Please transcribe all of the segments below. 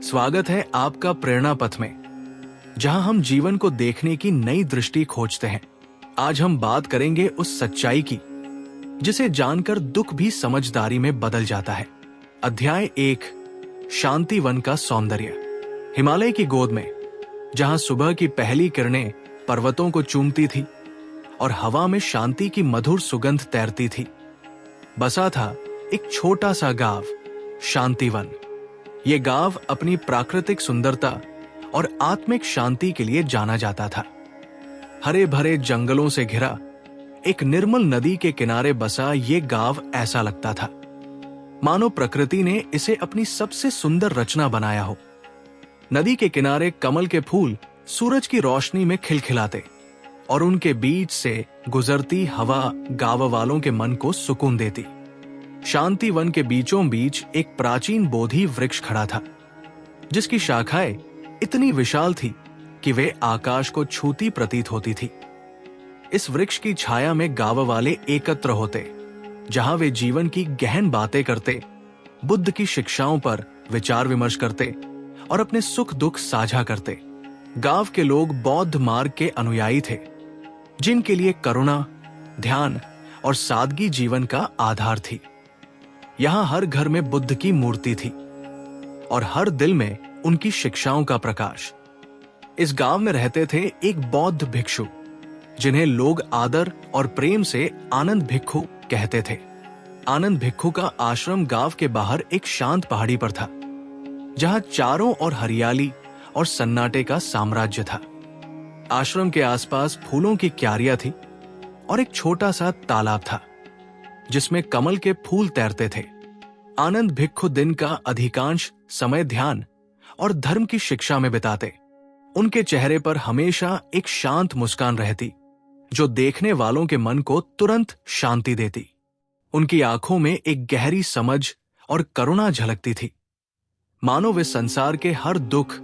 स्वागत है आपका प्रेरणा पथ में, जहां हम जीवन को देखने की नई दृष्टि खोजते हैं। आज हम बात करेंगे उस सच्चाई की जिसे जानकर दुख भी समझदारी में बदल जाता है। अध्याय 1, शांति वन का सौंदर्य। हिमालय की गोद में, जहां सुबह की पहली किरणें पर्वतों को चूमती थी और हवा में शांति की मधुर सुगंध तैरती थी, बसा था एक छोटा सा गांव, शांतिवन। ये गांव अपनी प्राकृतिक सुंदरता और आत्मिक शांति के लिए जाना जाता था। हरे भरे जंगलों से घिरा एक निर्मल नदी के किनारे बसा ये गांव ऐसा लगता था मानो प्रकृति ने इसे अपनी सबसे सुंदर रचना बनाया हो। नदी के किनारे कमल के फूल सूरज की रोशनी में खिलखिलाते और उनके बीच से गुजरती हवा गांव वालों के मन को सुकून देती। शांति वन के बीचों बीच एक प्राचीन बोधि वृक्ष खड़ा था, जिसकी शाखाएं इतनी विशाल थी कि वे आकाश को छूती प्रतीत होती थी। इस वृक्ष की छाया में गांव वाले एकत्र होते, जहां वे जीवन की गहन बातें करते, बुद्ध की शिक्षाओं पर विचार विमर्श करते और अपने सुख दुख साझा करते। गांव के लोग बौद्ध मार्ग के अनुयायी थे, जिनके लिए करुणा, ध्यान और सादगी जीवन का आधार थी। यहां हर घर में बुद्ध की मूर्ति थी और हर दिल में उनकी शिक्षाओं का प्रकाश। इस गांव में रहते थे एक बौद्ध भिक्षु, जिन्हें लोग आदर और प्रेम से आनंद भिक्षु कहते थे। आनंद भिक्षु का आश्रम गांव के बाहर एक शांत पहाड़ी पर था, जहां चारों ओर हरियाली और सन्नाटे का साम्राज्य था। आश्रम के आसपास फूलों की क्यारियां थी और एक छोटा सा तालाब था, जिसमें कमल के फूल तैरते थे। आनंद भिक्षु दिन का अधिकांश समय ध्यान और धर्म की शिक्षा में बिताते। उनके चेहरे पर हमेशा एक शांत मुस्कान रहती, जो देखने वालों के मन को तुरंत शांति देती। उनकी आंखों में एक गहरी समझ और करुणा झलकती थी, मानो वे संसार के हर दुख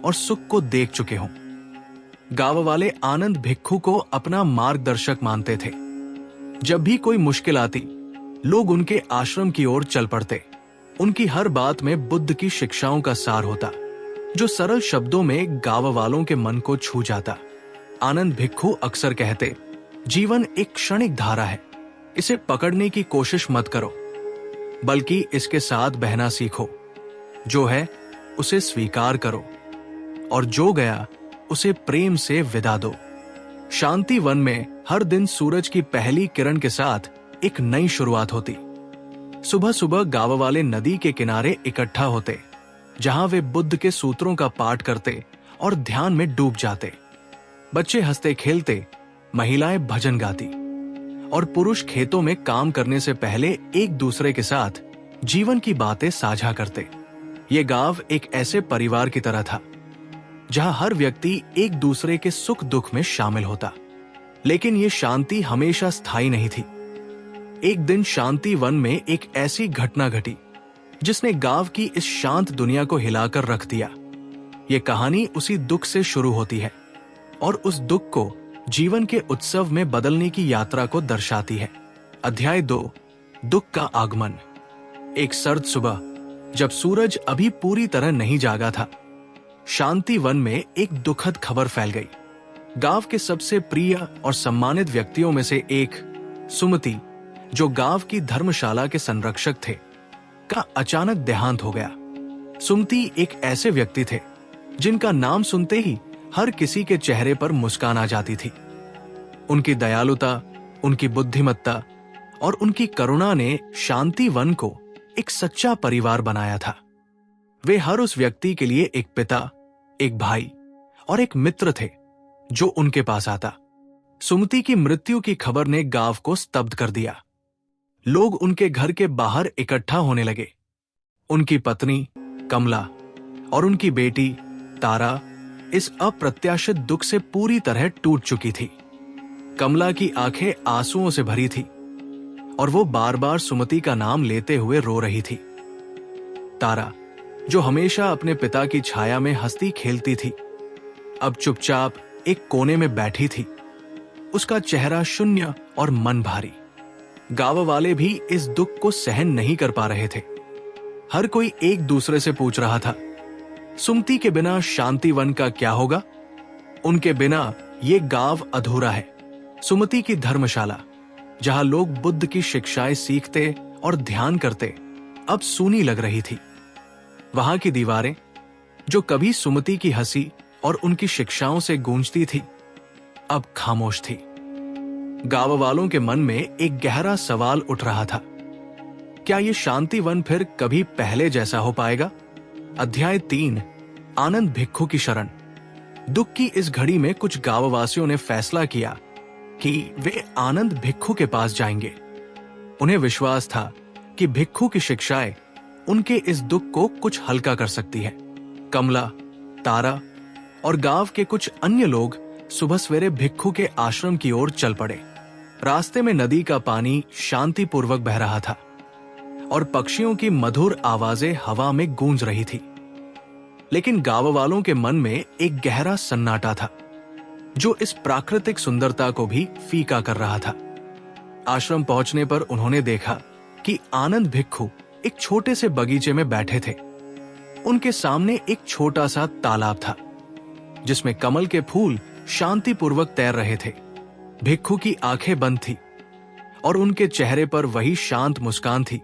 और सुख को देख चुके हों। गांव वाले आनंद भिक्षु को अपना मार्गदर्शक मानते थे। जब भी कोई मुश्किल आती, लोग उनके आश्रम की ओर चल पड़ते। उनकी हर बात में बुद्ध की शिक्षाओं का सार होता, जो सरल शब्दों में गांव वालों के मन को छू जाता। आनंद भिक्षु अक्सर कहते, जीवन एक क्षणिक धारा है, इसे पकड़ने की कोशिश मत करो, बल्कि इसके साथ बहना सीखो। जो है उसे स्वीकार करो और जो गया उसे प्रेम से विदा दो। शांति वन में हर दिन सूरज की पहली किरण के साथ एक नई शुरुआत होती। सुबह सुबह गांव वाले नदी के किनारे इकट्ठा होते, जहां वे बुद्ध के सूत्रों का पाठ करते और ध्यान में डूब जाते। बच्चे हंसते खेलते, महिलाएं भजन गाती और पुरुष खेतों में काम करने से पहले एक दूसरे के साथ जीवन की बातें साझा करते। ये गांव एक ऐसे परिवार की तरह था, जहां हर व्यक्ति एक दूसरे के सुख दुख में शामिल होता। लेकिन ये शांति हमेशा स्थायी नहीं थी। एक दिन शांति वन में एक ऐसी घटना घटी, जिसने गांव की इस शांत दुनिया को हिलाकर रख दिया। ये कहानी उसी दुख से शुरू होती है और उस दुख को जीवन के उत्सव में बदलने की यात्रा को दर्शाती है। अध्याय 2, दुख का आगमन। एक सर्द सुबह, जब सूरज अभी पूरी तरह नहीं जागा था, शांति वन में एक दुखद खबर फैल गई। गांव के सबसे प्रिय और सम्मानित व्यक्तियों में से एक, सुमति, जो गांव की धर्मशाला के संरक्षक थे, का अचानक देहांत हो गया। सुमति एक ऐसे व्यक्ति थे जिनका नाम सुनते ही हर किसी के चेहरे पर मुस्कान आ जाती थी। उनकी दयालुता, उनकी बुद्धिमत्ता और उनकी करुणा ने शांति वन को एक सच्चा परिवार बनाया था। वे हर उस व्यक्ति के लिए एक पिता, एक भाई और एक मित्र थे जो उनके पास आता। सुमति की मृत्यु की खबर ने गांव को स्तब्ध कर दिया। लोग उनके घर के बाहर इकट्ठा होने लगे। उनकी पत्नी कमला और उनकी बेटी तारा इस अप्रत्याशित दुख से पूरी तरह टूट चुकी थी। कमला की आंखें आंसुओं से भरी थी और वो बार बार सुमति का नाम लेते हुए रो रही थी। तारा, जो हमेशा अपने पिता की छाया में हंसती खेलती थी, अब चुपचाप एक कोने में बैठी थी। उसका चेहरा शून्य और मन भारी। गांव वाले भी इस दुख को सहन नहीं कर पा रहे थे। हर कोई एक दूसरे से पूछ रहा था, सुमति के बिना शांतिवन का क्या होगा? उनके बिना ये गांव अधूरा है। सुमति की धर्मशाला, जहां लोग बुद्ध की शिक्षाएं सीखते और ध्यान करते, अब सूनी लग रही थी। वहां की दीवारें, जो कभी सुमति की हंसी और उनकी शिक्षाओं से गूंजती थी, अब खामोश थी। गांव वालों के मन में एक गहरा सवाल उठ रहा था, क्या ये शांतिवन फिर कभी पहले जैसा हो पाएगा? अध्याय 3, आनंद भिक्षु की शरण। दुख की इस घड़ी में कुछ गांववासियों ने फैसला किया कि वे आनंद भिक्षु के पास जाएंगे। उन्हें विश्वास था कि भिक्षु की शिक्षाएं उनके इस दुख को कुछ हल्का कर सकती है। कमला, तारा और गांव के कुछ अन्य लोग सुबह सवेरे भिक्षु के आश्रम की ओर चल पड़े। रास्ते में नदी का पानी शांतिपूर्वक बह रहा था और पक्षियों की मधुर आवाजें हवा में गूंज रही थी। लेकिन गांव वालों के मन में एक गहरा सन्नाटा था, जो इस प्राकृतिक सुंदरता को भी फीका कर रहा था। आश्रम पहुंचने पर उन्होंने देखा कि आनंद भिक्षु एक छोटे से बगीचे में बैठे थे। उनके सामने एक छोटा सा तालाब था, जिसमें कमल के फूल शांतिपूर्वक तैर रहे थे। भिक्षु की आंखें बंद थी और उनके चेहरे पर वही शांत मुस्कान थी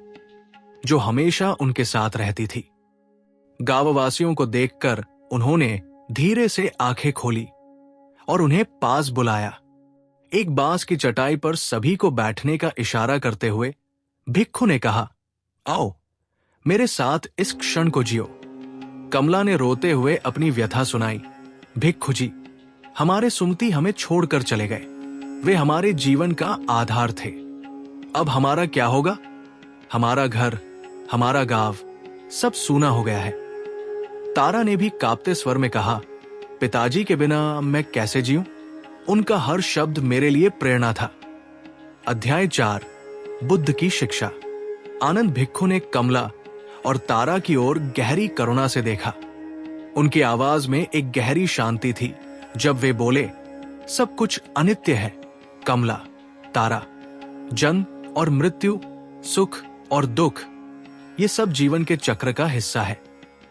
जो हमेशा उनके साथ रहती थी। गांववासियों को देखकर उन्होंने धीरे से आंखें खोली और उन्हें पास बुलाया। एक बांस की चटाई पर सभी को बैठने का इशारा करते हुए भिक्षु ने कहा, आओ मेरे साथ इस क्षण को जियो। कमला ने रोते हुए अपनी व्यथा सुनाई, भिक्षु जी, हमारे सुमति हमें छोड़कर चले गए। वे हमारे जीवन का आधार थे। अब हमारा क्या होगा? हमारा घर, हमारा गांव, सब सूना हो गया है। तारा ने भी कांपते स्वर में कहा, पिताजी के बिना मैं कैसे जीऊं? उनका हर शब्द मेरे लिए प्रेरणा था। अध्याय 4, बुद्ध की शिक्षा। आनंद भिक्षु ने कमला और तारा की ओर गहरी करुणा से देखा। उनकी आवाज में एक गहरी शांति थी जब वे बोले, सब कुछ अनित्य है कमला, तारा। जन्म और मृत्यु, सुख और दुख, ये सब जीवन के चक्र का हिस्सा है।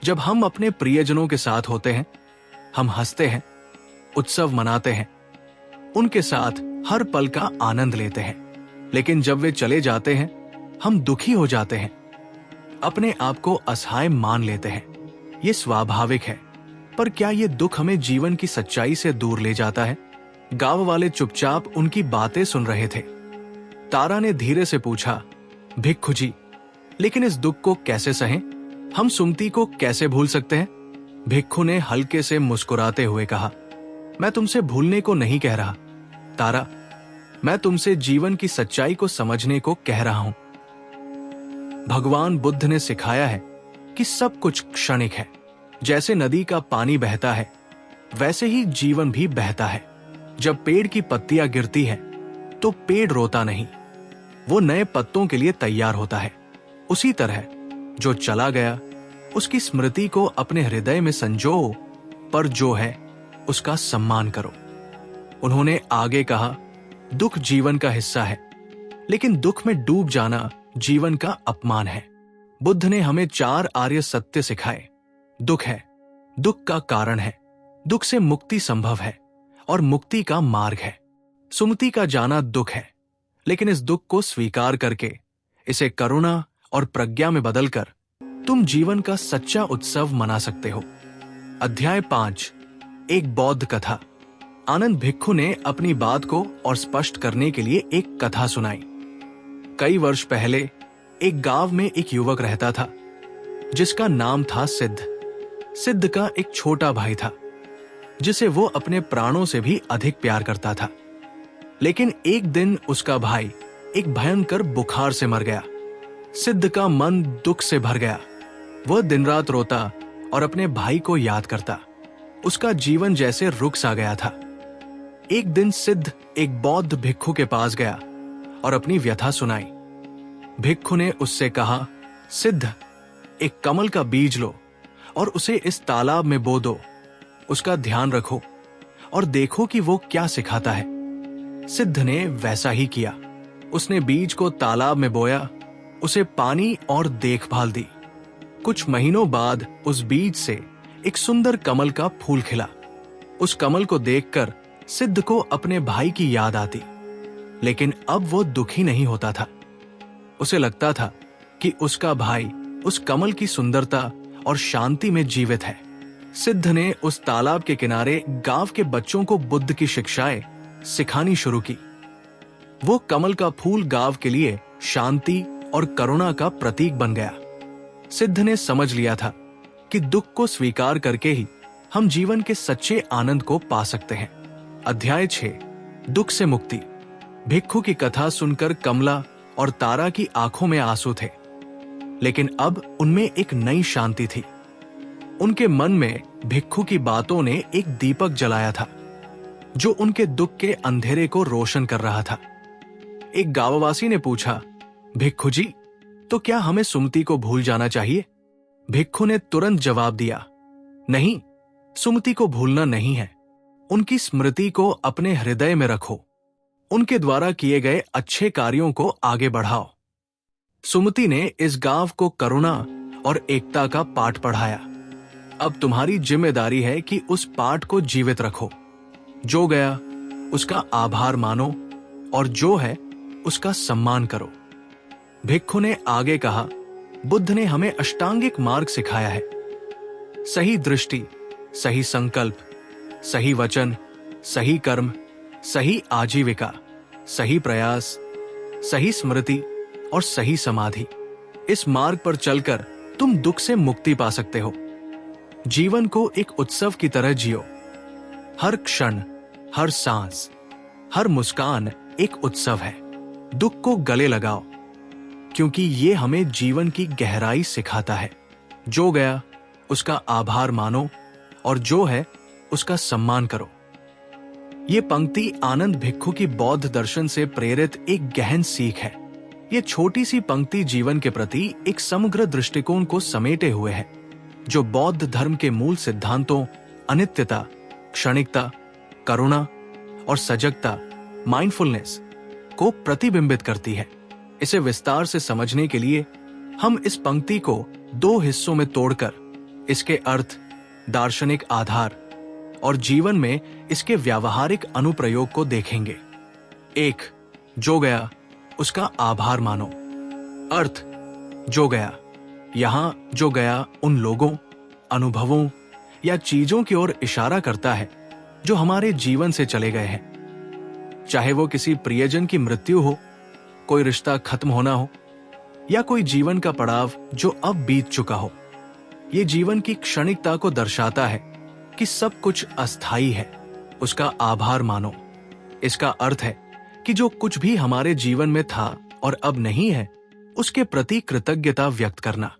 जब हम अपने प्रियजनों के साथ होते हैं, हम हंसते हैं, उत्सव मनाते हैं, उनके साथ हर पल का आनंद लेते हैं। लेकिन जब वे चले जाते हैं, हम दुखी हो जाते हैं, अपने आप को असहाय मान लेते हैं। ये स्वाभाविक है, पर क्या ये दुख हमें जीवन की सच्चाई से दूर ले जाता है? गांव वाले चुपचाप उनकी बातें सुन रहे थे। तारा ने धीरे से पूछा, भिक्षु जी, लेकिन इस दुख को कैसे सहें? हम सुमति को कैसे भूल सकते हैं? भिक्षु ने हल्के से मुस्कुराते हुए कहा, मैं तुमसे भूलने को नहीं कह रहा तारा, मैं तुमसे जीवन की सच्चाई को समझने को कह रहा हूं। भगवान बुद्ध ने सिखाया है कि सब कुछ क्षणिक है। जैसे नदी का पानी बहता है, वैसे ही जीवन भी बहता है। जब पेड़ की पत्तियां गिरती हैं, तो पेड़ रोता नहीं, वो नए पत्तों के लिए तैयार होता है। उसी तरह जो चला गया, उसकी स्मृति को अपने हृदय में संजो, पर जो है उसका सम्मान करो। उन्होंने आगे कहा, दुख जीवन का हिस्सा है, लेकिन दुख में डूब जाना जीवन का अपमान है। बुद्ध ने हमें 4 आर्य सत्य सिखाए। दुख है, दुख का कारण है, दुख से मुक्ति संभव है और मुक्ति का मार्ग है। सुमति का जाना दुख है, लेकिन इस दुख को स्वीकार करके इसे करुणा और प्रज्ञा में बदलकर तुम जीवन का सच्चा उत्सव मना सकते हो। अध्याय 5, एक बौद्ध कथा। आनंद भिक्षु ने अपनी बात को और स्पष्ट करने के लिए एक कथा सुनाई। कई वर्ष पहले एक गांव में एक युवक रहता था, जिसका नाम था सिद्ध। सिद्ध का एक छोटा भाई था, जिसे वो अपने प्राणों से भी अधिक प्यार करता था। लेकिन एक दिन उसका भाई एक भयंकर बुखार से मर गया। सिद्ध का मन दुख से भर गया। वह दिन रात रोता और अपने भाई को याद करता। उसका जीवन जैसे रुक सा गया था। एक दिन सिद्ध एक बौद्ध भिक्षु के पास गया और अपनी व्यथा सुनाई। भिक्षु ने उससे कहा, सिद्ध, एक कमल का बीज लो और उसे इस तालाब में बो दो। उसका ध्यान रखो और देखो कि वो क्या सिखाता है। सिद्ध ने वैसा ही किया। उसने बीज को तालाब में बोया, उसे पानी और देखभाल दी। कुछ महीनों बाद उस बीज से एक सुंदर कमल का फूल खिला। उस कमल को देखकर सिद्ध को अपने भाई की याद आती, लेकिन अब वो दुखी नहीं होता था। उसे लगता था कि उसका भाई उस कमल की सुंदरता और शांति में जीवित है। सिद्ध ने उस तालाब के किनारे गांव के बच्चों को बुद्ध की शिक्षाएं सिखानी शुरू की। वो कमल का फूल गांव के लिए शांति और करुणा का प्रतीक बन गया। सिद्ध ने समझ लिया था कि दुख को स्वीकार करके ही हम जीवन के सच्चे आनंद को पा सकते हैं। अध्याय 6, दुख से मुक्ति। भिक्षु की कथा सुनकर कमला और तारा की आंखों में आंसू थे, लेकिन अब उनमें एक नई शांति थी। उनके मन में भिक्षु की बातों ने एक दीपक जलाया था, जो उनके दुख के अंधेरे को रोशन कर रहा था। एक गांववासी ने पूछा, भिक्षु जी, तो क्या हमें सुमति को भूल जाना चाहिए? भिक्षु ने तुरंत जवाब दिया, नहीं, सुमति को भूलना नहीं है। उनकी स्मृति को अपने हृदय में रखो। उनके द्वारा किए गए अच्छे कार्यों को आगे बढ़ाओ। सुमति ने इस गांव को करुणा और एकता का पाठ पढ़ाया। अब तुम्हारी जिम्मेदारी है कि उस पाठ को जीवित रखो। जो गया उसका आभार मानो और जो है उसका सम्मान करो। भिक्षु ने आगे कहा, बुद्ध ने हमें अष्टांगिक मार्ग सिखाया है। सही दृष्टि, सही संकल्प, सही वचन, सही कर्म, सही आजीविका, सही प्रयास, सही स्मृति और सही समाधि। इस मार्ग पर चलकर तुम दुख से मुक्ति पा सकते हो। जीवन को एक उत्सव की तरह जियो। हर क्षण, हर सांस, हर मुस्कान एक उत्सव है। दुख को गले लगाओ, क्योंकि ये हमें जीवन की गहराई सिखाता है। जो गया उसका आभार मानो और जो है उसका सम्मान करो। ये पंक्ति आनंद भिक्षु की बौद्ध दर्शन से प्रेरित एक गहन सीख है। ये छोटी सी पंक्ति जीवन के प्रति एक समग्र दृष्टिकोण को समेटे हुए है, जो बौद्ध धर्म के मूल सिद्धांतों अनित्यता, क्षणिकता, करुणा और सजगता, माइंडफुलनेस को प्रतिबिंबित करती है। इसे विस्तार से समझने के लिए हम इस पंक्ति को 2 हिस्सों में तोड़कर इसके अर्थ, दार्शनिक आधार और जीवन में इसके व्यावहारिक अनुप्रयोग को देखेंगे। 1. जो गया उसका आभार मानो। अर्थ, जो गया। यहां जो गया उन लोगों, अनुभवों या चीजों की ओर इशारा करता है जो हमारे जीवन से चले गए हैं। चाहे वो किसी प्रियजन की मृत्यु हो, कोई रिश्ता खत्म होना हो या कोई जीवन का पड़ाव जो अब बीत चुका हो। ये जीवन की क्षणिकता को दर्शाता है कि सब कुछ अस्थायी है। उसका आभार मानो। इसका अर्थ है कि जो कुछ भी हमारे जीवन में था और अब नहीं है, उसके प्रति कृतज्ञता व्यक्त करना।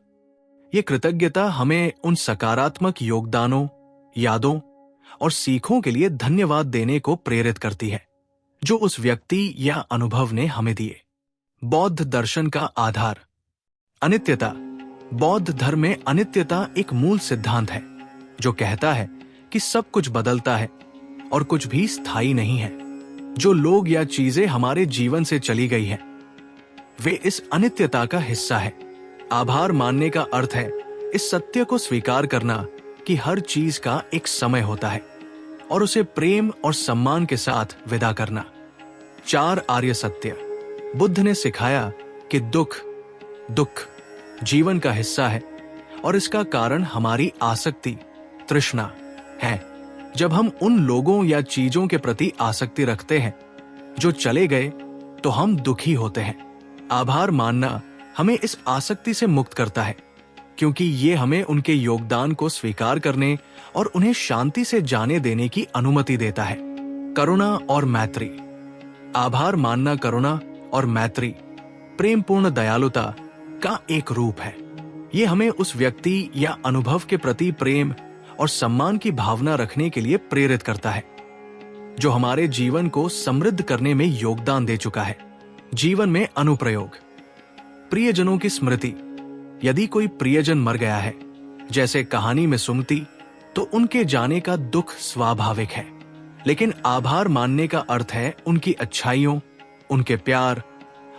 ये कृतज्ञता हमें उन सकारात्मक योगदानों, यादों और सीखों के लिए धन्यवाद देने को प्रेरित करती है जो उस व्यक्ति या अनुभव ने हमें दिए। बौद्ध दर्शन का आधार, अनित्यता। बौद्ध धर्म में अनित्यता एक मूल सिद्धांत है जो कहता है कि सब कुछ बदलता है और कुछ भी स्थायी नहीं है। जो लोग या चीजें हमारे जीवन से चली गई हैं, वे इस अनित्यता का हिस्सा है। आभार मानने का अर्थ है इस सत्य को स्वीकार करना कि हर चीज का एक समय होता है और उसे प्रेम और सम्मान के साथ विदा करना। 4 आर्य सत्य। बुद्ध ने सिखाया कि दुख जीवन का हिस्सा है और इसका कारण हमारी आसक्ति, तृष्णा है। जब हम उन लोगों या चीजों के प्रति आसक्ति रखते हैं जो चले गए, तो हम दुखी होते हैं। आभार मानना हमें इस आसक्ति से मुक्त करता है, क्योंकि ये हमें उनके योगदान को स्वीकार करने और उन्हें शांति से जाने देने की अनुमति देता है। करुणा और मैत्री। आभार मानना करुणा और मैत्री, प्रेमपूर्ण दयालुता का एक रूप है। ये हमें उस व्यक्ति या अनुभव के प्रति प्रेम और सम्मान की भावना रखने के लिए प्रेरित करता है जो हमारे जीवन को समृद्ध करने में योगदान दे चुका है। जीवन में अनुप्रयोग। प्रियजनों की स्मृति। यदि कोई प्रियजन मर गया है, जैसे कहानी में सुमति, तो उनके जाने का दुख स्वाभाविक है, लेकिन आभार मानने का अर्थ है उनकी अच्छाइयों, उनके प्यार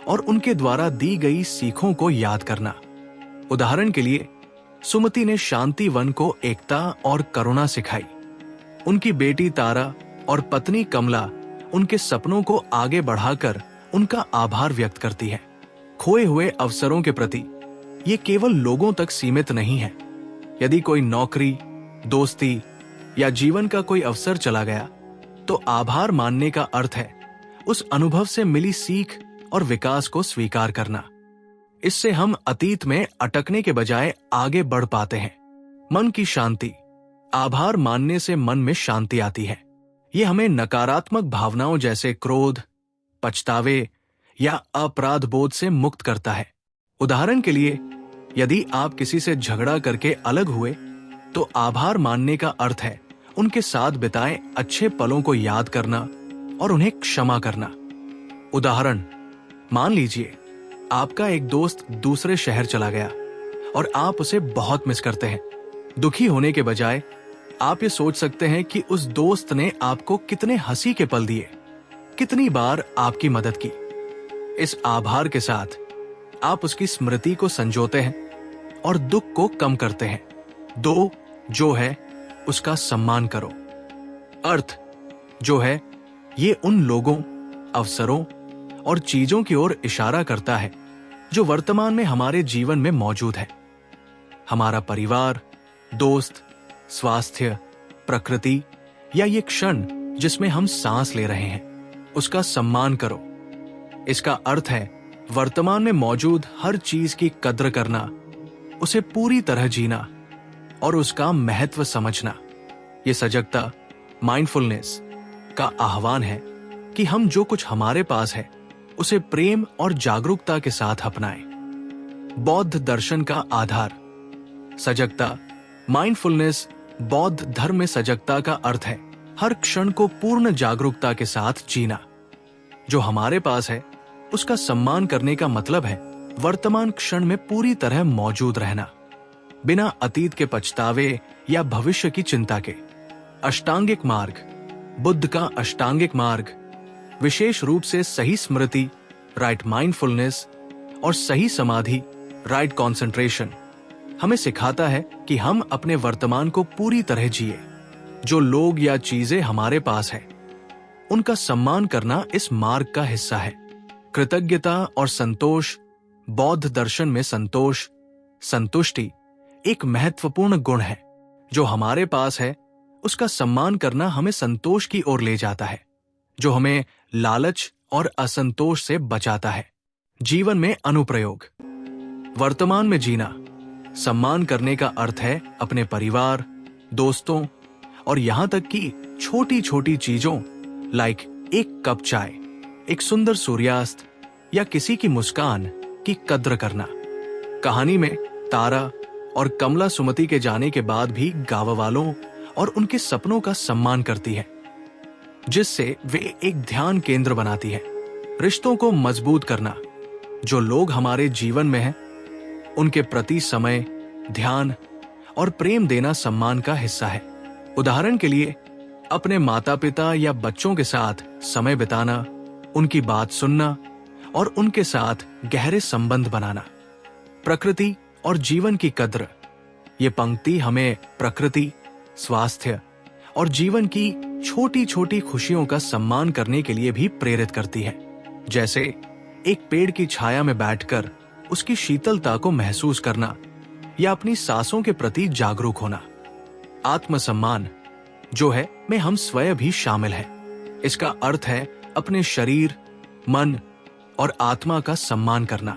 और उनके द्वारा दी गई सीखों को याद करना। उदाहरण के लिए, सुमति ने शांति वन को एकता और करुणा सिखाई। उनकी बेटी तारा और पत्नी कमला उनके सपनों को आगे बढ़ाकर उनका आभार व्यक्त करती है। खोए हुए अवसरों के प्रति ये केवल लोगों तक सीमित नहीं है। यदि कोई नौकरी, दोस्ती या जीवन का कोई अवसर चला गया, तो आभार मानने का अर्थ है उस अनुभव से मिली सीख और विकास को स्वीकार करना। इससे हम अतीत में अटकने के बजाय आगे बढ़ पाते हैं। मन की शांति। आभार मानने से मन में शांति आती है। ये हमें नकारात्मक भावनाओं जैसे क्रोध, पछतावे या अपराध बोध से मुक्त करता है। उदाहरण के लिए, यदि आप किसी से झगड़ा करके अलग हुए, तो आभार मानने का अर्थ है उनके साथ बिताए अच्छे पलों को याद करना और उन्हें क्षमा करना। उदाहरण, मान लीजिए आपका एक दोस्त दूसरे शहर चला गया और आप उसे बहुत मिस करते हैं। दुखी होने के बजाय आप ये सोच सकते हैं कि उस दोस्त ने आपको कितने हंसी के पल दिए, कितनी बार आपकी मदद की। इस आभार के साथ आप उसकी स्मृति को संजोते हैं और दुख को कम करते हैं। दो, जो है उसका सम्मान करो। अर्थ जो है, ये उन लोगों, अवसरों और चीजों की ओर इशारा करता है जो वर्तमान में हमारे जीवन में मौजूद है। हमारा परिवार, दोस्त, स्वास्थ्य, प्रकृति या ये क्षण जिसमें हम सांस ले रहे हैं, उसका सम्मान करो। इसका अर्थ है वर्तमान में मौजूद हर चीज की कद्र करना, उसे पूरी तरह जीना और उसका महत्व समझना। ये सजगता, माइंडफुलनेस का आह्वान है कि हम जो कुछ हमारे पास है उसे प्रेम और जागरूकता के साथ अपनाएं। बौद्ध दर्शन का आधार। सजगता, माइंडफुलनेस बौद्ध धर्म में सजगता का अर्थ है हर क्षण को पूर्ण जागरूकता के साथ जीना। जो हमारे पास है उसका सम्मान करने का मतलब है वर्तमान क्षण में पूरी तरह मौजूद रहना, बिना अतीत के पछतावे या भविष्य की चिंता के। अष्टांगिक मार्ग। बुद्ध का अष्टांगिक मार्ग विशेष रूप से सही स्मृति, राइट माइंडफुलनेस और सही समाधि, राइट कंसंट्रेशन, हमें सिखाता है कि हम अपने वर्तमान को पूरी तरह जिए। जो लोग या चीजें हमारे पास है, उनका सम्मान करना इस मार्ग का हिस्सा है। कृतज्ञता और संतोष। बौद्ध दर्शन में संतोष, संतुष्टि एक महत्वपूर्ण गुण है। जो हमारे पास है उसका सम्मान करना हमें संतोष की ओर ले जाता है, जो हमें लालच और असंतोष से बचाता है। जीवन में अनुप्रयोग। वर्तमान में जीना। सम्मान करने का अर्थ है अपने परिवार, दोस्तों और यहां तक कि छोटी छोटी चीजों लाइक एक कप चाय, एक सुंदर सूर्यास्त या किसी की मुस्कान की कद्र करना। कहानी में तारा और कमला सुमति के जाने के बाद भी गांव वालों और उनके सपनों का सम्मान करती है, जिससे वे एक ध्यान केंद्र बनाती है। रिश्तों को मजबूत करना। जो लोग हमारे जीवन में हैं, उनके प्रति समय, ध्यान और प्रेम देना सम्मान का हिस्सा है। उदाहरण के लिए, अपने माता पिता या बच्चों के साथ समय बिताना, उनकी बात सुनना और उनके साथ गहरे संबंध बनाना। प्रकृति और जीवन की कद्र। ये पंक्ति हमें प्रकृति, स्वास्थ्य और जीवन की छोटी छोटी खुशियों का सम्मान करने के लिए भी प्रेरित करती है। जैसे एक पेड़ की छाया में बैठकर उसकी शीतलता को महसूस करना या अपनी सांसों के प्रति जागरूक होना। आत्मसम्मान, जो है में हम स्वयं भी शामिल हैं। इसका अर्थ है अपने शरीर, मन और आत्मा का सम्मान करना।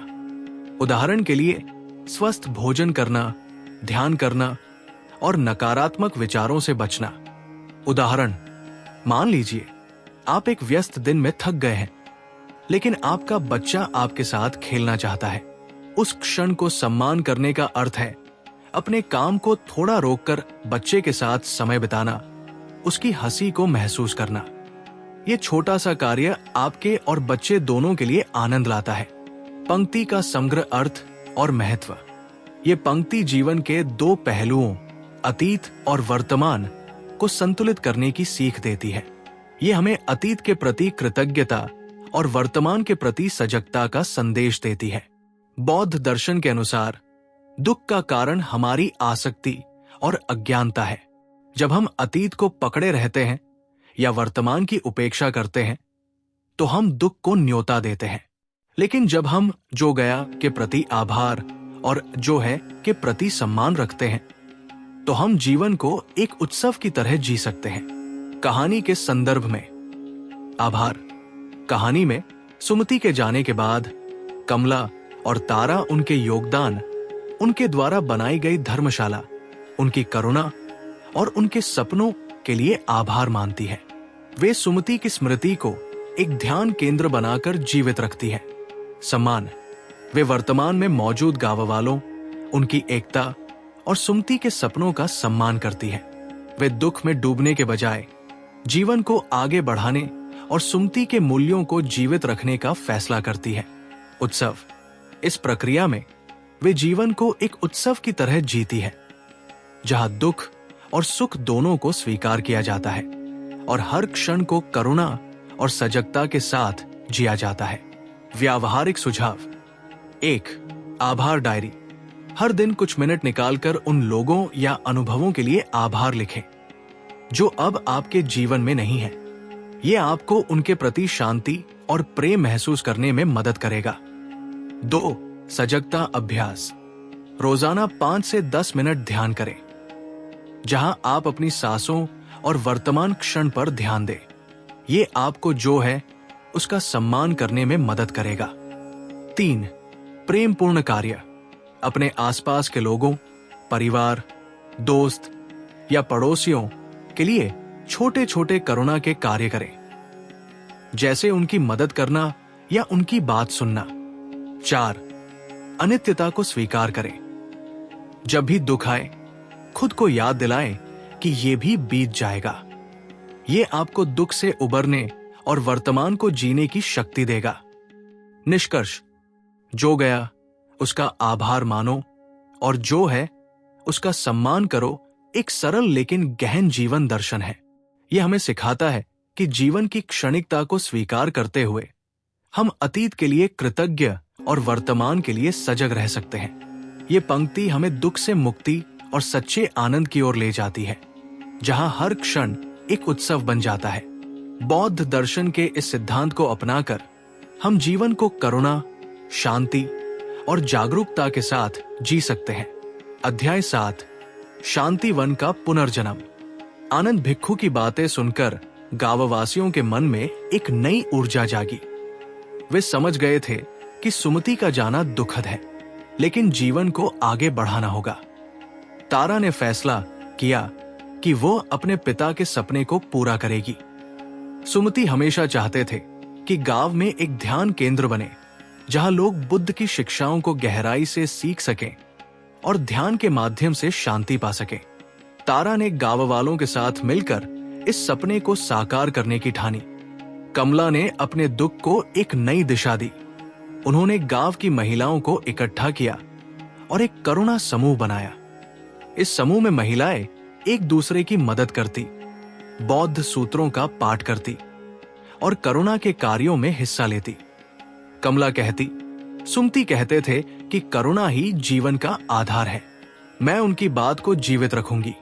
उदाहरण के लिए, स्वस्थ भोजन करना, ध्यान करना और नकारात्मक विचारों से बचना। उदाहरण, मान लीजिए आप एक व्यस्त दिन में थक गए हैं, लेकिन आपका बच्चा आपके साथ खेलना चाहता है। उस क्षण को सम्मान करने का अर्थ है अपने काम को थोड़ा रोककर बच्चे के साथ समय बिताना, उसकी हंसी को महसूस करना। ये छोटा सा कार्य आपके और बच्चे दोनों के लिए आनंद लाता है। पंक्ति का समग्र अर्थ और महत्व। ये पंक्ति जीवन के दो पहलुओं, अतीत और वर्तमान, को संतुलित करने की सीख देती है। ये हमें अतीत के प्रति कृतज्ञता और वर्तमान के प्रति सजगता का संदेश देती है। बौद्ध दर्शन के अनुसार दुख का कारण हमारी आसक्ति और अज्ञानता है। जब हम अतीत को पकड़े रहते हैं या वर्तमान की उपेक्षा करते हैं तो हम दुख को न्योता देते हैं। लेकिन जब हम जो गया के प्रति आभार और जो है के प्रति सम्मान रखते हैं तो हम जीवन को एक उत्सव की तरह जी सकते हैं। कहानी के संदर्भ में आभार। कहानी में सुमति के जाने के बाद कमला और तारा उनके योगदान, उनके द्वारा बनाई गई धर्मशाला, उनकी करुणा और उनके सपनों के लिए आभार मानती है। वे सुमति की स्मृति को एक ध्यान केंद्र बनाकर जीवित रखती है। सम्मान। वे वर्तमान में मौजूद गांव वालों, उनकी एकता और सुमति के सपनों का सम्मान करती है। वे दुख में डूबने के बजाय जीवन को आगे बढ़ाने और सुमति के मूल्यों को जीवित रखने का फैसला करती है। उत्सव। इस प्रक्रिया में वे जीवन को एक उत्सव की तरह जीती है, जहां दुख और सुख दोनों को स्वीकार किया जाता है और हर क्षण को करुणा और सजगता के साथ जिया जाता है। व्यावहारिक सुझाव। 1. आभार डायरी। हर दिन कुछ मिनट निकालकर उन लोगों या अनुभवों के लिए आभार लिखें जो अब आपके जीवन में नहीं है। ये आपको उनके प्रति शांति और प्रेम महसूस करने में मदद करेगा। 2. सजगता अभ्यास। रोजाना 5 से 10 मिनट ध्यान करें, जहां आप अपनी सांसों और वर्तमान क्षण पर ध्यान दें। ये आपको जो है उसका सम्मान करने में मदद करेगा। 3. प्रेमपूर्ण कार्य। अपने आसपास के लोगों, परिवार, दोस्त या पड़ोसियों के लिए छोटे छोटे करुणा के कार्य करें, जैसे उनकी मदद करना या उनकी बात सुनना। 4. अनित्यता को स्वीकार करें। जब भी दुख आए, खुद को याद दिलाएं कि ये भी बीत जाएगा। ये आपको दुख से उबरने और वर्तमान को जीने की शक्ति देगा। निष्कर्ष। जो गया उसका आभार मानो और जो है उसका सम्मान करो एक सरल लेकिन गहन जीवन दर्शन है। यह हमें सिखाता है कि जीवन की क्षणिकता को स्वीकार करते हुए हम अतीत के लिए कृतज्ञ और वर्तमान के लिए सजग रह सकते हैं। ये पंक्ति हमें दुख से मुक्ति और सच्चे आनंद की ओर ले जाती है, जहां हर क्षण एक उत्सव बन जाता है। बौद्ध दर्शन के इस सिद्धांत को अपनाकर हम जीवन को करुणा, शांति और जागरूकता के साथ जी सकते हैं। अध्याय 7। शांति वन का पुनर्जन्म। आनंद भिक्षु की बातें सुनकर गांववासियों के मन में एक नई ऊर्जा जागी। वे समझ गए थे कि सुमति का जाना दुखद है, लेकिन जीवन को आगे बढ़ाना होगा। तारा ने फैसला किया कि वो अपने पिता के सपने को पूरा करेगी। सुमति हमेशा चाहते थे कि गांव में एक ध्यान केंद्र बने, जहां लोग बुद्ध की शिक्षाओं को गहराई से सीख सकें और ध्यान के माध्यम से शांति पा सकें। तारा ने गांव वालों के साथ मिलकर इस सपने को साकार करने की ठानी। कमला ने अपने दुख को एक नई दिशा दी। उन्होंने गांव की महिलाओं को इकट्ठा किया और एक करुणा समूह बनाया। इस समूह में महिलाएं एक दूसरे की मदद करती, बौद्ध सूत्रों का पाठ करती और करुणा के कार्यों में हिस्सा लेती। कमला कहती, सुमति कहते थे कि करुणा ही जीवन का आधार है। मैं उनकी बात को जीवित रखूंगी।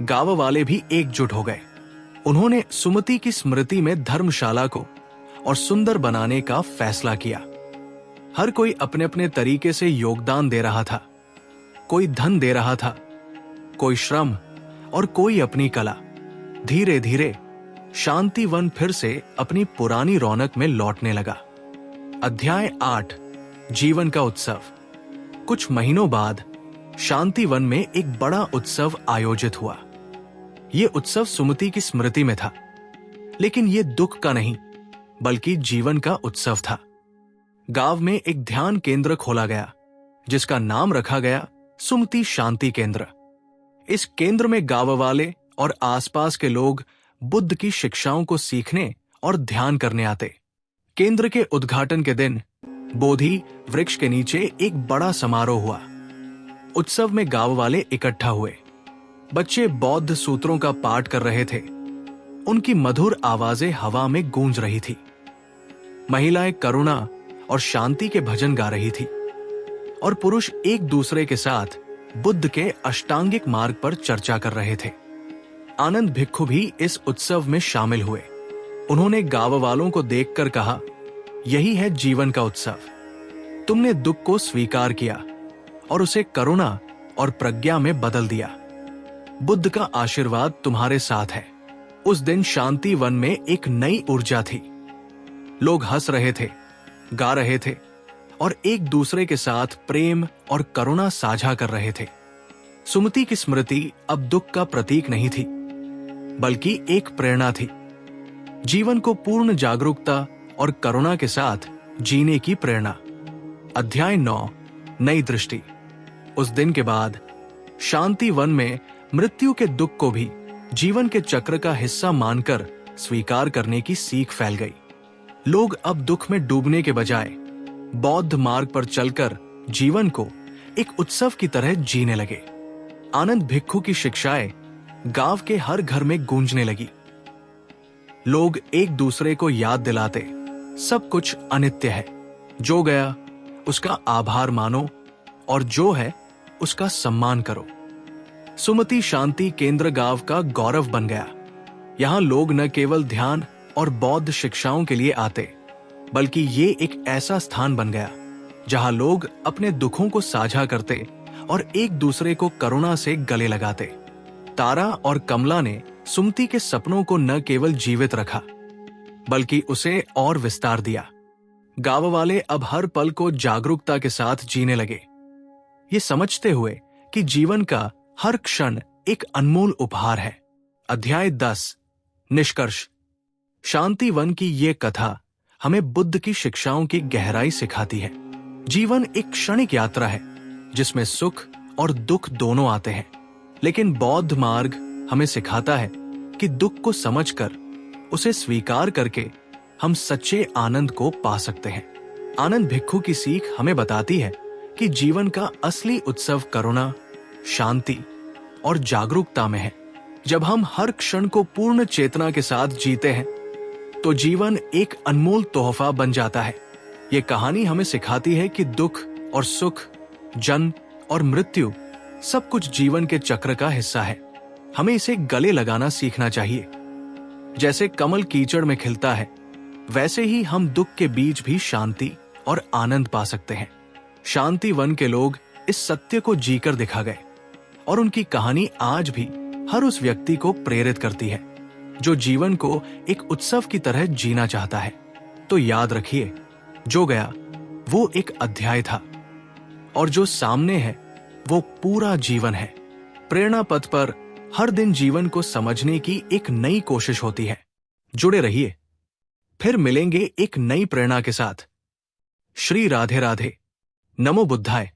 गांव वाले भी एकजुट हो गए। उन्होंने सुमति की स्मृति में धर्मशाला को और सुंदर बनाने का फैसला किया। हर कोई अपने अपने तरीके से योगदान दे रहा था। कोई धन दे रहा था, कोई श्रम और कोई अपनी कला। धीरे धीरे शांति वन फिर से अपनी पुरानी रौनक में लौटने लगा। अध्याय 8। जीवन का उत्सव। कुछ महीनों बाद शांति वन में एक बड़ा उत्सव आयोजित हुआ। यह उत्सव सुमति की स्मृति में था, लेकिन यह दुख का नहीं बल्कि जीवन का उत्सव था। गांव में एक ध्यान केंद्र खोला गया, जिसका नाम रखा गया सुमति शांति केंद्र। इस केंद्र में गांव वाले और आसपास के लोग बुद्ध की शिक्षाओं को सीखने और ध्यान करने आते। केंद्र के उद्घाटन के दिन बोधि वृक्ष के नीचे एक बड़ा समारोह हुआ। उत्सव में गांव वाले इकट्ठा हुए। बच्चे बौद्ध सूत्रों का पाठ कर रहे थे। उनकी मधुर आवाजें हवा में गूंज रही थी। महिलाएं करुणा और शांति के भजन गा रही थी और पुरुष एक दूसरे के साथ बुद्ध के अष्टांगिक मार्ग पर चर्चा कर रहे थे। आनंद भिक्षु भी इस उत्सव में शामिल हुए। उन्होंने गांव वालों को देखकर कहा, यही है जीवन का उत्सव। तुमने दुख को स्वीकार किया और उसे करुणा और प्रज्ञा में बदल दिया। बुद्ध का आशीर्वाद तुम्हारे साथ है। उस दिन शांति वन में एक नई ऊर्जा थी। लोग हंस रहे थे, गा रहे थे और एक दूसरे के साथ प्रेम और करुणा साझा कर रहे थे। सुमति की स्मृति अब दुख का प्रतीक नहीं थी, बल्कि एक प्रेरणा थी। जीवन को पूर्ण जागरूकता और करुणा के साथ जीने की प्रेरणा। अध्याय 9, नई दृष्टि। उस दिन के बाद शांति वन में मृत्यु के दुख को भी जीवन के चक्र का हिस्सा मानकर स्वीकार करने की सीख फैल गई। लोग अब दुख में डूबने के बजाय बौद्ध मार्ग पर चलकर जीवन को एक उत्सव की तरह जीने लगे। आनंद भिक्षु की शिक्षाएं गांव के हर घर में गूंजने लगी। लोग एक दूसरे को याद दिलाते, सब कुछ अनित्य है। जो गया उसका आभार मानो और जो है उसका सम्मान करो। सुमति शांति केंद्र गांव का गौरव बन गया। यहां लोग न केवल ध्यान और बौद्ध शिक्षाओं के लिए आते, बल्कि ये एक ऐसा स्थान बन गया जहां लोग अपने दुखों को साझा करते और एक दूसरे को करुणा से गले लगाते। तारा और कमला ने सुमति के सपनों को न केवल जीवित रखा, बल्कि उसे और विस्तार दिया। गांव वाले अब हर पल को जागरूकता के साथ जीने लगे, ये समझते हुए कि जीवन का हर क्षण एक अनमोल उपहार है। अध्याय 10, निष्कर्ष। शांति वन की ये कथा हमें बुद्ध की शिक्षाओं की गहराई सिखाती है। जीवन एक क्षणिक यात्रा है जिसमें सुख और दुख दोनों आते हैं, लेकिन बौद्ध मार्ग हमें सिखाता है कि दुख को समझकर उसे स्वीकार करके हम सच्चे आनंद को पा सकते हैं। आनंद भिक्षु की सीख हमें बताती है कि जीवन का असली उत्सव करुणा, शांति और जागरूकता में है। जब हम हर क्षण को पूर्ण चेतना के साथ जीते हैं तो जीवन एक अनमोल तोहफा बन जाता है। ये कहानी हमें सिखाती है कि दुख और सुख, जन्म और मृत्यु सब कुछ जीवन के चक्र का हिस्सा है। हमें इसे गले लगाना सीखना चाहिए। जैसे कमल कीचड़ में खिलता है, वैसे ही हम दुख के बीच भी शांति और आनंद पा सकते हैं। शांति वन के लोग इस सत्य को जीकर दिखा गए और उनकी कहानी आज भी हर उस व्यक्ति को प्रेरित करती है जो जीवन को एक उत्सव की तरह जीना चाहता है। तो याद रखिए, जो गया वो एक अध्याय था और जो सामने है वो पूरा जीवन है। प्रेरणा पथ पर हर दिन जीवन को समझने की एक नई कोशिश होती है। जुड़े रहिए, फिर मिलेंगे एक नई प्रेरणा के साथ। श्री राधे राधे। नमो बुद्धाय।